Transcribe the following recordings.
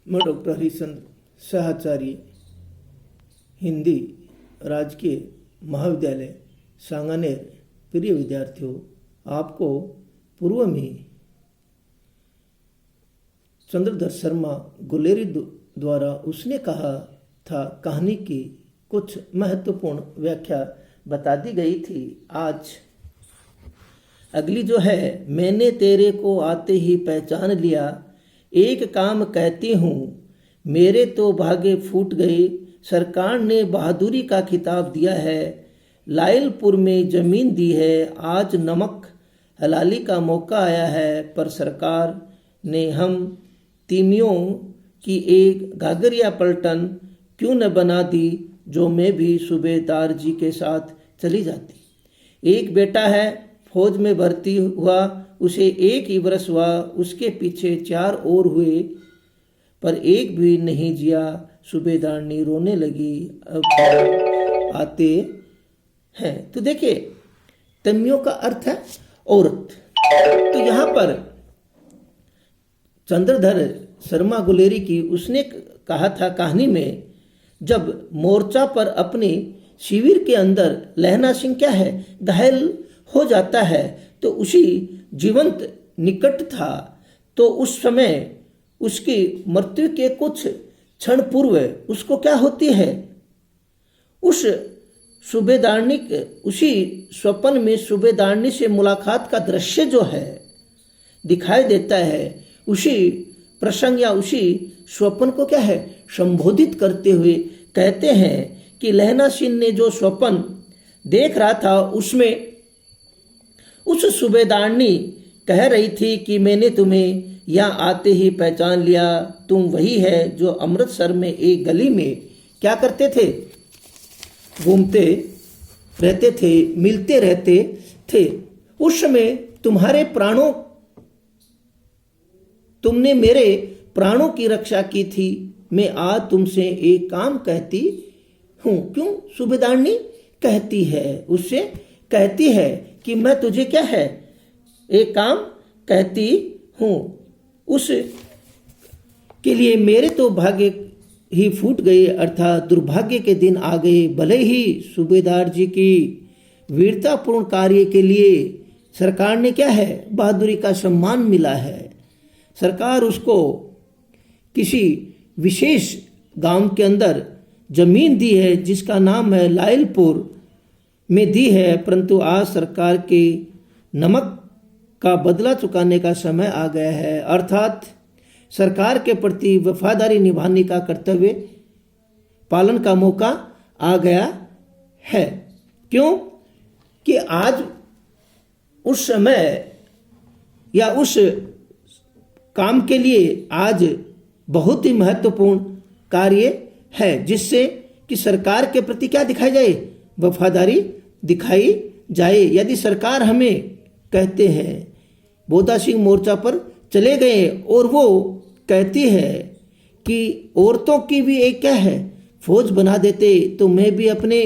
मैं डॉक्टर हरिश्चंद्र साहचार्य, हिंदी राजकीय महाविद्यालय सांगानेर। प्रिय विद्यार्थियों, आपको पूर्व में चंद्रधर शर्मा गुलेरी द्वारा उसने कहा था कहानी की कुछ महत्वपूर्ण व्याख्या बता दी गई थी। आज अगली जो है, मैंने तेरे को आते ही पहचान लिया, एक काम कहती हूँ, मेरे तो भागे फूट गए। सरकार ने बहादुरी का खिताब दिया है, लायलपुर में जमीन दी है, आज नमक हलाली का मौका आया है, पर सरकार ने हम तीमियों की एक घाघरिया पलटन क्यों न बना दी, जो मैं भी सूबेदार जी के साथ चली जाती। एक बेटा है, फौज में भर्ती हुआ, उसे एक ही वर्ष हुआ, उसके पीछे 4 और हुए, पर एक भी नहीं जिया। सूबेदारनी रोने लगी। अब आते हैं तो देखिए, तमियों का अर्थ है औरत। तो यहाँ पर चंद्रधर शर्मा गुलेरी की उसने कहा था कहानी में, जब मोर्चा पर अपने शिविर के अंदर लहना सिंह क्या है घायल हो जाता है, तो उसी जीवंत निकट था। तो उस समय उसकी मृत्यु के कुछ क्षण पूर्व उसको क्या होती है, उस सूबेदारनी उसी स्वप्न में सूबेदारनी से मुलाकात का दृश्य जो है दिखाई देता है। उसी प्रसंग या उसी स्वप्न को क्या है संबोधित करते हुए कहते हैं कि लहना सिंह ने जो स्वप्न देख रहा था, उसमें उस सूबेदारनी कह रही थी कि मैंने तुम्हें यहाँ आते ही पहचान लिया, तुम वही है जो अमृतसर में एक गली में क्या करते थे, घूमते रहते थे, मिलते रहते थे। उस समय तुमने मेरे प्राणों की रक्षा की थी। मैं आज तुमसे एक काम कहती हूँ। क्यों सूबेदारनी कहती है, उससे कहती है कि मैं तुझे क्या है एक काम कहती हूँ, उस के लिए मेरे तो भाग्य ही फूट गए, अर्थात दुर्भाग्य के दिन आ गए। भले ही सूबेदार जी की वीरतापूर्ण कार्य के लिए सरकार ने क्या है बहादुरी का सम्मान मिला है। सरकार उसको किसी विशेष गांव के अंदर जमीन दी है जिसका नाम है लायलपुर में दी है, परंतु आज सरकार के नमक का बदला चुकाने का समय आ गया है, अर्थात सरकार के प्रति वफादारी निभाने का कर्तव्य पालन का मौका आ गया है। क्यों कि आज उस समय या उस काम के लिए आज बहुत ही महत्वपूर्ण कार्य है, जिससे कि सरकार के प्रति क्या दिखाई जाए, वफादारी दिखाई जाए। यदि सरकार हमें कहते हैं बोधा सिंह मोर्चा पर चले गए और वो कहती है कि औरतों की भी एक क्या है फौज बना देते, तो मैं भी अपने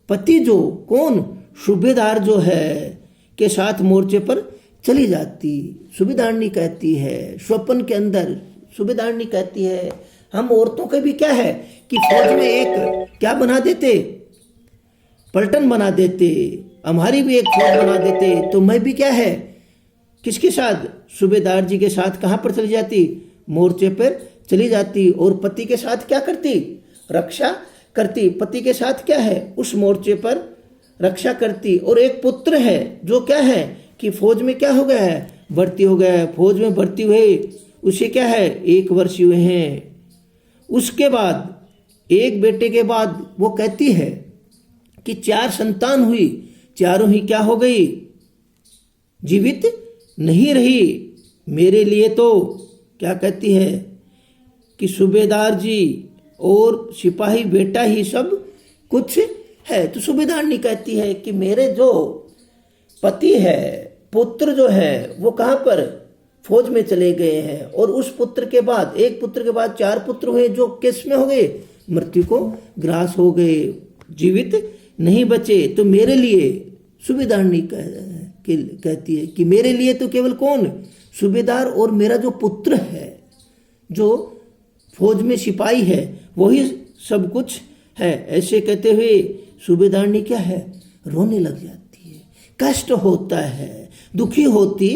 पति जो कौन सूबेदार जो है के साथ मोर्चे पर चली जाती। सूबेदारनी कहती है, स्वप्न के अंदर सूबेदारनी कहती है, हम औरतों के भी क्या है कि फौज में एक क्या बना देते, पलटन बना देते, हमारी भी एक फौज बना देते, तो मैं भी क्या है किसके साथ सूबेदार जी के साथ कहाँ पर चली जाती, मोर्चे पर चली जाती, और पति के साथ क्या करती, रक्षा करती। पति के साथ क्या है उस मोर्चे पर रक्षा करती। और एक पुत्र है जो क्या है कि फौज में क्या हो गया है, भर्ती हो गया है, फौज में भर्ती हुए उसे क्या है 1 वर्ष हुए हैं। उसके बाद एक बेटे के बाद वो कहती है कि 4 संतान हुई, चारों ही क्या हो गई, जीवित नहीं रही। मेरे लिए तो क्या कहती है कि सूबेदार जी और सिपाही बेटा ही सब कुछ है। तो सूबेदारनी कहती है कि मेरे जो पति है, पुत्र जो है वो कहाँ पर फौज में चले गए हैं, और उस पुत्र के बाद एक पुत्र के बाद 4 पुत्र हुए जो किस में हो गए, मृत्यु को ग्रास हो गए, जीवित नहीं बचे। तो मेरे लिए सूबेदारनी कहती है कि मेरे लिए तो केवल कौन, सूबेदार और मेरा जो पुत्र है जो फौज में सिपाही है, वही सब कुछ है। ऐसे कहते हुए सूबेदारनी क्या है, रोने लग जाती है, कष्ट होता है, दुखी होती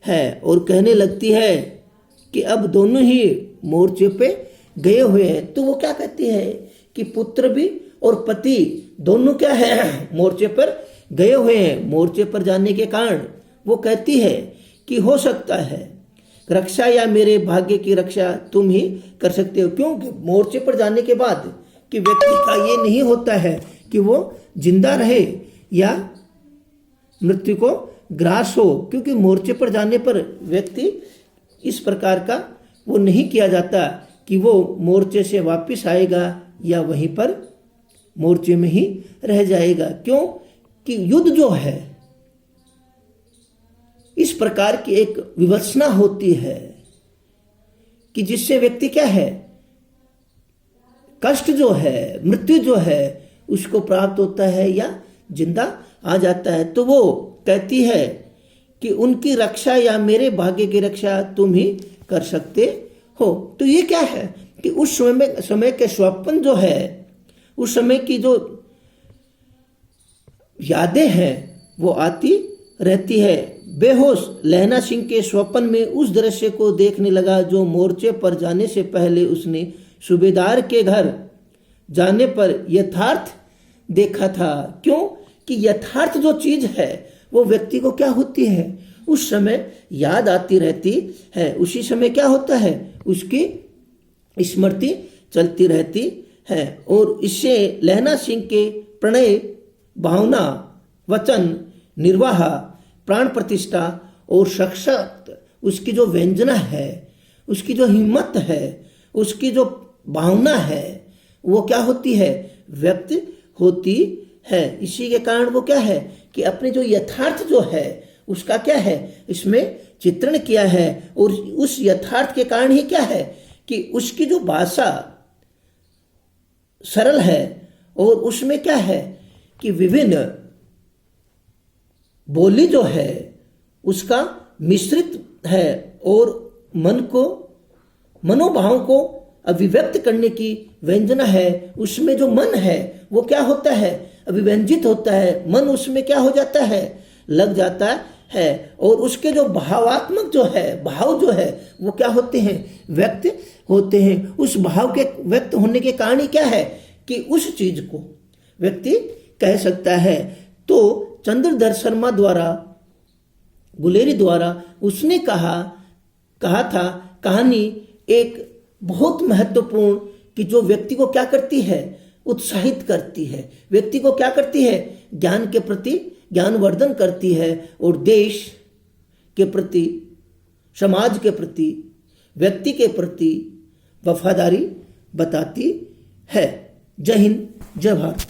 है और कहने लगती है कि अब दोनों ही मोर्चे पे गए हुए हैं। तो वो क्या कहती है कि पुत्र भी और पति दोनों क्या है, मोर्चे पर गए हुए हैं। मोर्चे पर जाने के कारण वो कहती है कि हो सकता है रक्षा या मेरे भाग्य की रक्षा तुम ही कर सकते हो। क्योंकि मोर्चे पर जाने के बाद कि व्यक्ति का ये नहीं होता है कि वो जिंदा रहे या मृत्यु को ग्रास हो, क्योंकि मोर्चे पर जाने पर व्यक्ति इस प्रकार का वो नहीं किया जाता कि वो मोर्चे से वापस आएगा या वहीं पर मोर्चे में ही रह जाएगा। क्यों कि युद्ध जो है इस प्रकार की एक विवशना होती है कि जिससे व्यक्ति क्या है, कष्ट जो है, मृत्यु जो है उसको प्राप्त होता है या जिंदा आ जाता है। तो वो कहती है कि उनकी रक्षा या मेरे भाग्य की रक्षा तुम ही कर सकते हो। तो ये क्या है कि उस समय के स्वप्न जो है, उस समय की जो यादें हैं वो आती रहती है। बेहोश लहना सिंह के स्वप्न में उस दृश्य को देखने लगा जो मोर्चे पर जाने से पहले उसने सूबेदार के घर जाने पर यथार्थ देखा था। क्यों कि यथार्थ जो चीज है वो व्यक्ति को क्या होती है, उस समय याद आती रहती है। उसी समय क्या होता है, उसकी स्मृति चलती रहती है। और इससे लहना सिंह के प्रणय, भावना, वचन, निर्वाह, प्राण प्रतिष्ठा और साक्षात उसकी जो व्यंजना है, उसकी जो हिम्मत है, उसकी जो भावना है वो क्या होती है, व्यक्त होती है। इसी के कारण वो क्या है कि अपने जो यथार्थ जो है उसका क्या है, इसमें चित्रण किया है। और उस यथार्थ के कारण ही क्या है कि उसकी जो भाषा सरल है और उसमें क्या है कि विभिन्न बोली जो है उसका मिश्रित है और मनोभाव को अभिव्यक्त करने की व्यंजना है। उसमें जो मन है वो क्या होता है, अभिव्यंजित होता है। मन उसमें क्या हो जाता है, लग जाता है। और उसके जो भावात्मक जो है, भाव जो है वो क्या होते हैं, व्यक्त होते हैं। उस भाव के व्यक्त होने के कारण ही क्या है कि उस चीज को व्यक्ति कह सकता है। तो चंद्रधर शर्मा द्वारा, गुलेरी द्वारा उसने कहा था कहानी एक बहुत महत्वपूर्ण कि जो व्यक्ति को क्या करती है, उत्साहित करती है, व्यक्ति को क्या करती है, ज्ञान के प्रति ज्ञानवर्धन करती है और देश के प्रति, समाज के प्रति, व्यक्ति के प्रति वफादारी बताती है। जय हिंद, जय भारत।